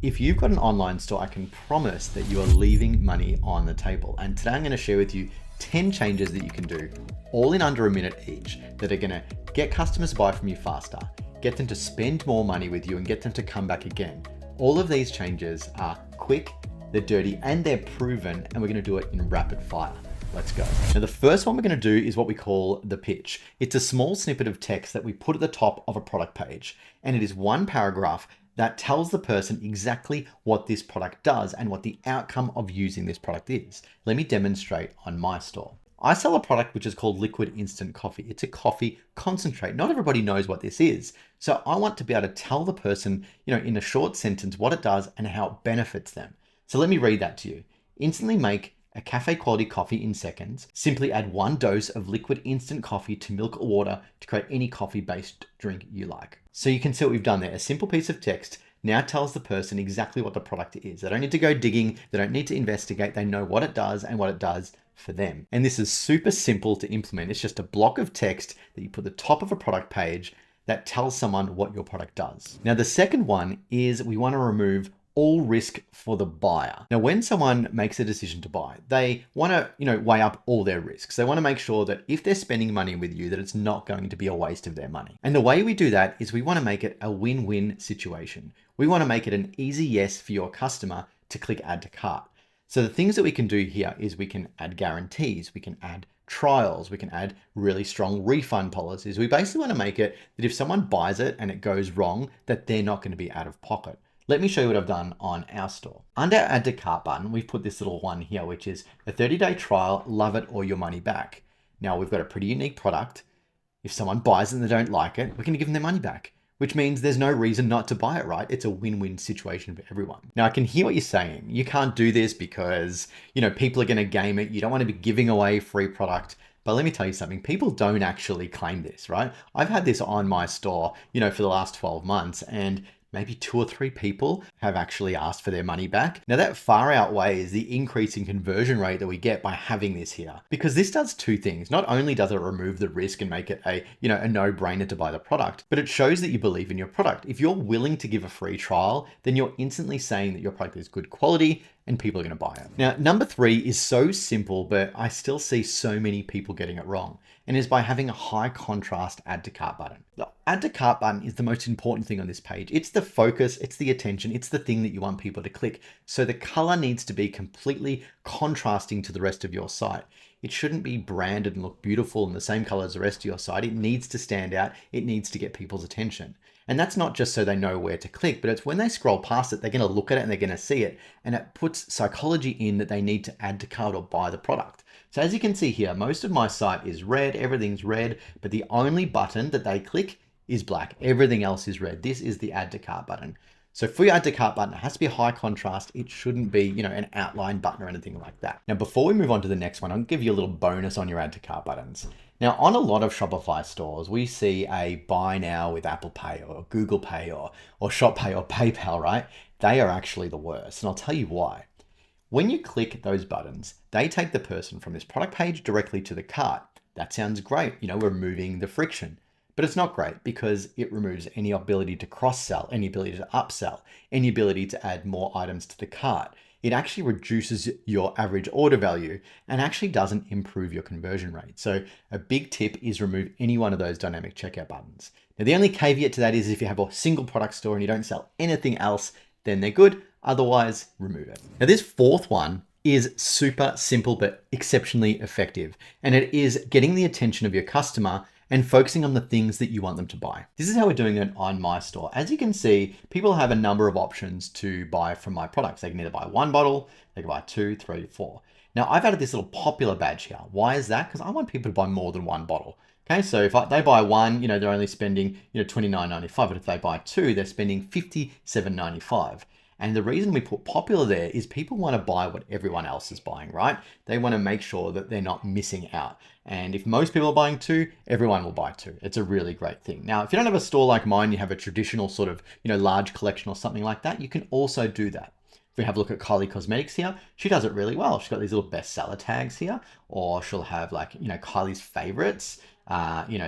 If you've got an online store, I can promise that you are leaving money on the table. And today I'm going to share with you 10 changes that you can do, all in under a minute each, that are going to get customers to buy from you faster, get them to spend more money with you, and get them to come back again. All of these changes are quick, they're dirty, and they're proven, and we're going to do it in rapid fire. Let's go. Now, the first one we're going to do is what we call the pitch. It's a small snippet of text that we put at the top of a product page, and it is one paragraph that tells the person exactly what this product does and what the outcome of using this product is. Let me demonstrate on my store. I sell a product which is called liquid instant coffee. It's a coffee concentrate. Not everybody knows what this is. So I want to be able to tell the person, in a short sentence what it does and how it benefits them. So let me read that to you. Instantly make a cafe quality coffee in seconds. Simply add 1 dose of liquid instant coffee to milk or water to create any coffee based drink you like. So you can see what we've done there. A simple piece of text now tells the person exactly what the product is. They don't need to go digging. They don't need to investigate. They know what it does and what it does for them. And this is super simple to implement. It's just a block of text that you put at the top of a product page that tells someone what your product does. Now, the second one is we want to remove all risk for the buyer. Now, when someone makes a decision to buy, they want to, weigh up all their risks. They want to make sure that if they're spending money with you, that it's not going to be a waste of their money. And the way we do that is we want to make it a win-win situation. We want to make it an easy yes for your customer to click add to cart. So the things that we can do here is we can add guarantees, we can add trials, we can add really strong refund policies. We basically want to make it that if someone buys it and it goes wrong, that they're not going to be out of pocket. Let me show you what I've done on our store. Under our add to cart button, we've put this little one here, which is a 30-day trial, love it or your money back. Now we've got a pretty unique product. If someone buys it and they don't like it, we're going to give them their money back, which means there's no reason not to buy it, right? It's a win-win situation for everyone. Now I can hear what you're saying. You can't do this because, people are going to game it. You don't want to be giving away free product. But let me tell you something, people don't actually claim this, right? I've had this on my store, for the last 12 months, and maybe 2 or 3 people have actually asked for their money back. Now that far outweighs the increase in conversion rate that we get by having this here, because this does 2 things. Not only does it remove the risk and make it a no-brainer to buy the product, but it shows that you believe in your product. If you're willing to give a free trial, then you're instantly saying that your product is good quality and people are going to buy it. Now, number 3 is so simple, but I still see so many people getting it wrong, and is by having a high contrast add to cart button. The add to cart button is the most important thing on this page. It's the focus, it's the attention, it's the thing that you want people to click. So the color needs to be completely contrasting to the rest of your site. It shouldn't be branded and look beautiful in the same color as the rest of your site. It needs to stand out. It needs to get people's attention. And that's not just so they know where to click, but it's when they scroll past it, they're going to look at it and they're going to see it. And it puts psychology in that they need to add to cart or buy the product. So as you can see here, most of my site is red, everything's red, but the only button that they click is black. Everything else is red. This is the add to cart button. So for your add to cart button, it has to be high contrast. It shouldn't be, an outline button or anything like that. Now, before we move on to the next one, I'll give you a little bonus on your add to cart buttons. Now, on a lot of Shopify stores, we see a buy now with Apple Pay or Google Pay or Shop Pay or PayPal, right? They are actually the worst. And I'll tell you why. When you click those buttons, they take the person from this product page directly to the cart. That sounds great, removing the friction. But it's not great because it removes any ability to cross-sell, any ability to upsell, any ability to add more items to the cart. It actually reduces your average order value and actually doesn't improve your conversion rate. So a big tip is remove any one of those dynamic checkout buttons. Now, the only caveat to that is if you have a single product store and you don't sell anything else, then they're good. Otherwise, remove it. Now, this 4th one is super simple but exceptionally effective, and it is getting the attention of your customer and focusing on the things that you want them to buy. This is how we're doing it on my store. As you can see, people have a number of options to buy from my products. They can either buy 1 bottle, they can buy 2, 3, 4. Now I've added this little popular badge here. Why is that? Because I want people to buy more than 1 bottle. Okay, so if they buy 1, they're only spending, $29.95, but if they buy 2, they're spending $57.95. And the reason we put popular there is people want to buy what everyone else is buying, right? They want to make sure that they're not missing out. And if most people are buying 2, everyone will buy 2. It's a really great thing. Now, if you don't have a store like mine, you have a traditional sort of, large collection or something like that, you can also do that. If we have a look at Kylie Cosmetics here, she does it really well. She's got these little bestseller tags here, or she'll have like, Kylie's favorites.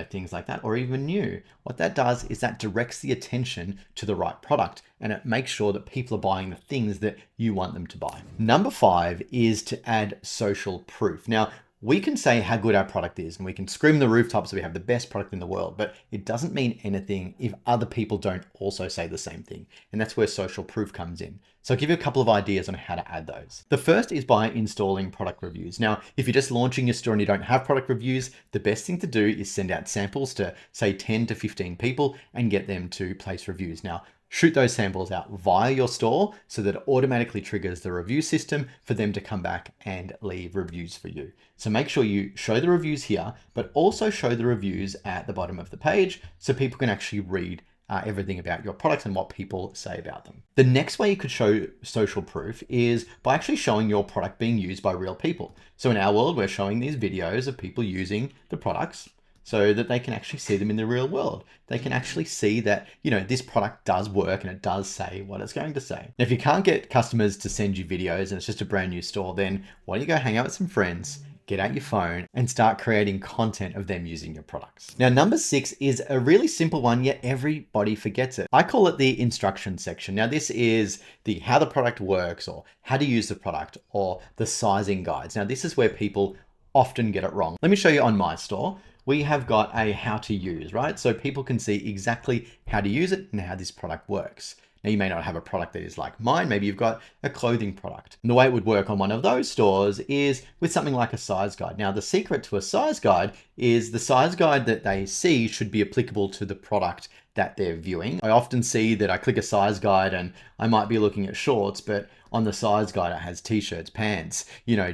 things like that, or even new. What that does is that directs the attention to the right product, and it makes sure that people are buying the things that you want them to buy. Number 5 is to add social proof. Now, we can say how good our product is and we can scream the rooftops that we have the best product in the world, but it doesn't mean anything if other people don't also say the same thing. And that's where social proof comes in. So I'll give you a couple of ideas on how to add those. The first is by installing product reviews. Now, if you're just launching your store and you don't have product reviews, the best thing to do is send out samples to say 10 to 15 people and get them to place reviews. Now, shoot those samples out via your store so that it automatically triggers the review system for them to come back and leave reviews for you. So make sure you show the reviews here, but also show the reviews at the bottom of the page so people can actually read everything about your products and what people say about them. The next way you could show social proof is by actually showing your product being used by real people. So in our world, we're showing these videos of people using the products so that they can actually see them in the real world. They can actually see that, this product does work and it does say what it's going to say. Now, if you can't get customers to send you videos and it's just a brand new store, then why don't you go hang out with some friends, get out your phone and start creating content of them using your products. Now, number 6 is a really simple one, yet everybody forgets it. I call it the instruction section. Now, this is the how the product works or how to use the product or the sizing guides. Now, this is where people often get it wrong. Let me show you on my store. We have got a how to use, right? So people can see exactly how to use it and how this product works. Now, you may not have a product that is like mine. Maybe you've got a clothing product. And the way it would work on one of those stores is with something like a size guide. Now, the secret to a size guide is the size guide that they see should be applicable to the product that they're viewing. I often see that I click a size guide and I might be looking at shorts, but on the size guide, it has t-shirts, pants,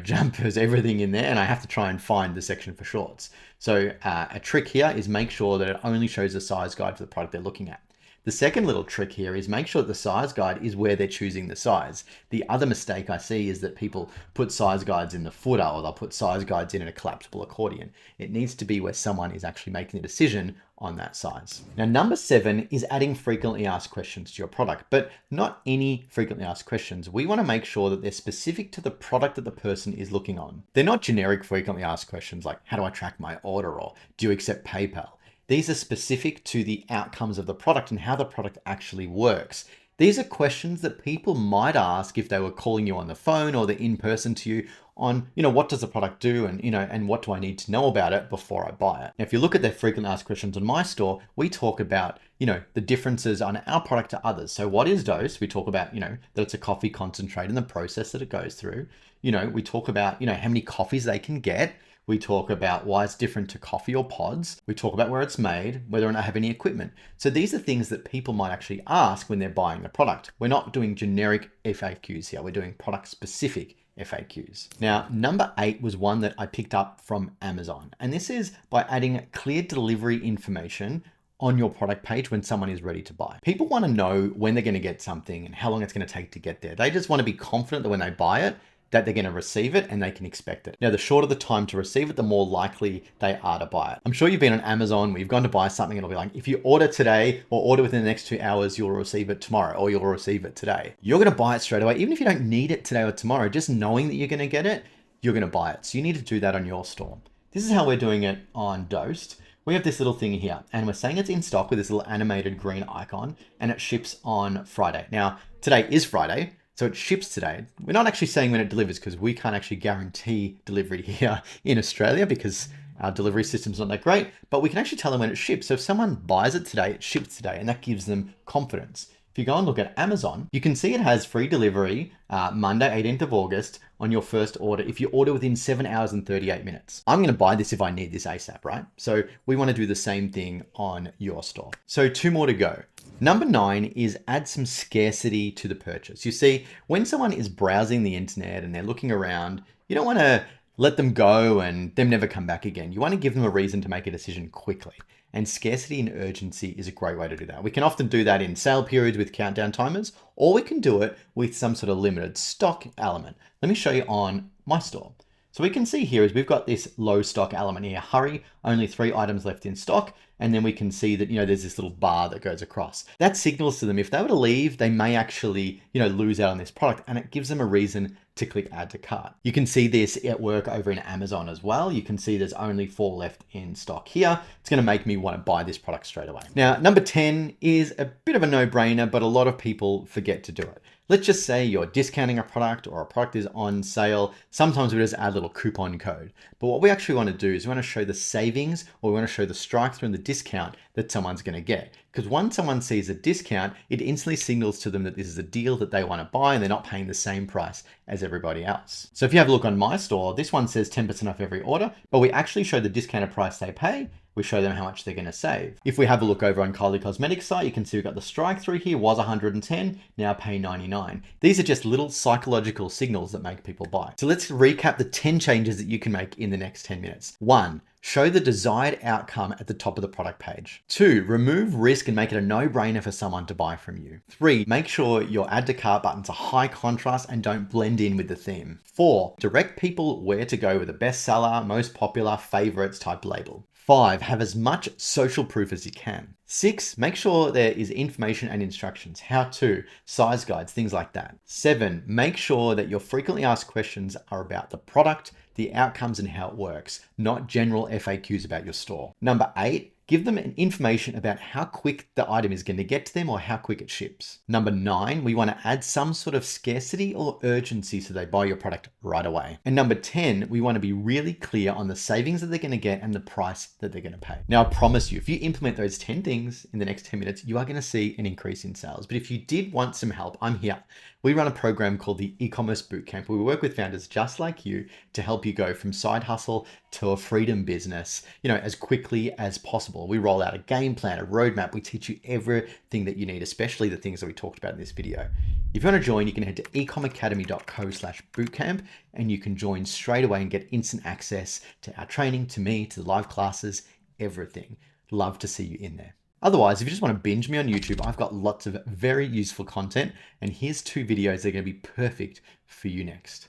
jumpers, everything in there. And I have to try and find the section for shorts. So a trick here is make sure that it only shows the size guide for the product they're looking at. The second little trick here is make sure that the size guide is where they're choosing the size. The other mistake I see is that people put size guides in the footer or they'll put size guides in a collapsible accordion. It needs to be where someone is actually making a decision on that size. Now, number 7 is adding frequently asked questions to your product, but not any frequently asked questions. We want to make sure that they're specific to the product that the person is looking on. They're not generic frequently asked questions like, how do I track my order? Or do you accept PayPal? These are specific to the outcomes of the product and how the product actually works. These are questions that people might ask if they were calling you on the phone or they're in person to you on, what does the product do and what do I need to know about it before I buy it. Now, if you look at the frequently asked questions on my store, we talk about, the differences on our product to others. So what is dose? We talk about, that it's a coffee concentrate and the process that it goes through. We talk about, how many coffees they can get. We talk about why it's different to coffee or pods. We talk about where it's made, whether or not I have any equipment. So these are things that people might actually ask when they're buying the product. We're not doing generic FAQs here. We're doing product specific FAQs. Now, number 8 was one that I picked up from Amazon. And this is by adding clear delivery information on your product page when someone is ready to buy. People want to know when they're going to get something and how long it's going to take to get there. They just want to be confident that when they buy it, that they're going to receive it and they can expect it. Now, the shorter the time to receive it, the more likely they are to buy it. I'm sure you've been on Amazon where you've gone to buy something and it'll be like, if you order today or order within the next 2 hours, you'll receive it tomorrow or you'll receive it today. You're going to buy it straight away. Even if you don't need it today or tomorrow, just knowing that you're going to get it, you're going to buy it. So you need to do that on your store. This is how we're doing it on Dosed. We have this little thing here and we're saying it's in stock with this little animated green icon and it ships on Friday. Now, today is Friday. So it ships today. We're not actually saying when it delivers because we can't actually guarantee delivery here in Australia because our delivery system's not that great, but we can actually tell them when it ships. So if someone buys it today, it ships today, and that gives them confidence. If you go and look at Amazon, you can see it has free delivery Monday, 18th of August on your first order if you order within 7 hours and 38 minutes. I'm going to buy this if I need this ASAP, right? So we want to do the same thing on your store. So 2 more to go. Number 9 is add some scarcity to the purchase. You see, when someone is browsing the internet and they're looking around, you don't want to let them go and them never come back again. You want to give them a reason to make a decision quickly. And scarcity and urgency is a great way to do that. We can often do that in sale periods with countdown timers, or we can do it with some sort of limited stock element. Let me show you on my store. So we can see here is we've got this low stock element here. Hurry, only 3 items left in stock. And then we can see that, there's this little bar that goes across. That signals to them if they were to leave, they may actually, lose out on this product, and it gives them a reason to click add to cart. You can see this at work over in Amazon as well. You can see there's only 4 left in stock here. It's going to make me want to buy this product straight away. Now, number 10 is a bit of a no-brainer, but a lot of people forget to do it. Let's just say you're discounting a product or a product is on sale. Sometimes we just add a little coupon code. But what we actually want to do is we want to show the savings, or we want to show the strike through and the discount that someone's going to get. Because once someone sees a discount, it instantly signals to them that this is a deal that they want to buy and they're not paying the same price as everybody else. So if you have a look on my store, this one says 10% off every order, but we actually show the discounted price they pay. We show them how much they're going to save. If we have a look over on Kylie Cosmetics site, you can see we've got the strike through here was 110, now pay 99. These are just little psychological signals that make people buy. So let's recap the 10 changes that you can make in the next 10 minutes. 1, show the desired outcome at the top of the product page. 2, remove risk and make it a no-brainer for someone to buy from you. 3, make sure your add to cart buttons are high contrast and don't blend in with the theme. 4, direct people where to go with a bestseller, most popular, favorites type label. 5, have as much social proof as you can. 6, make sure there is information and instructions, how to, size guides, things like that. 7, make sure that your frequently asked questions are about the product, the outcomes, and how it works, not general FAQs about your store. Number 8, give them information about how quick the item is going to get to them or how quick it ships. Number 9, we want to add some sort of scarcity or urgency so they buy your product right away. And number 10, we want to be really clear on the savings that they're going to get and the price that they're going to pay. Now, I promise you, if you implement those 10 things in the next 10 minutes, you are going to see an increase in sales. But if you did want some help, I'm here. We run a program called the e-commerce bootcamp where we work with founders just like you to help you go from side hustle to a freedom business, as quickly as possible. We roll out a game plan, a roadmap. We teach you everything that you need, especially the things that we talked about in this video. If you want to join, you can head to ecomacademy.co/bootcamp and you can join straight away and get instant access to our training, to me, to the live classes, everything. Love to see you in there. Otherwise, if you just want to binge me on YouTube, I've got lots of very useful content, and here's 2 videos that are going to be perfect for you next.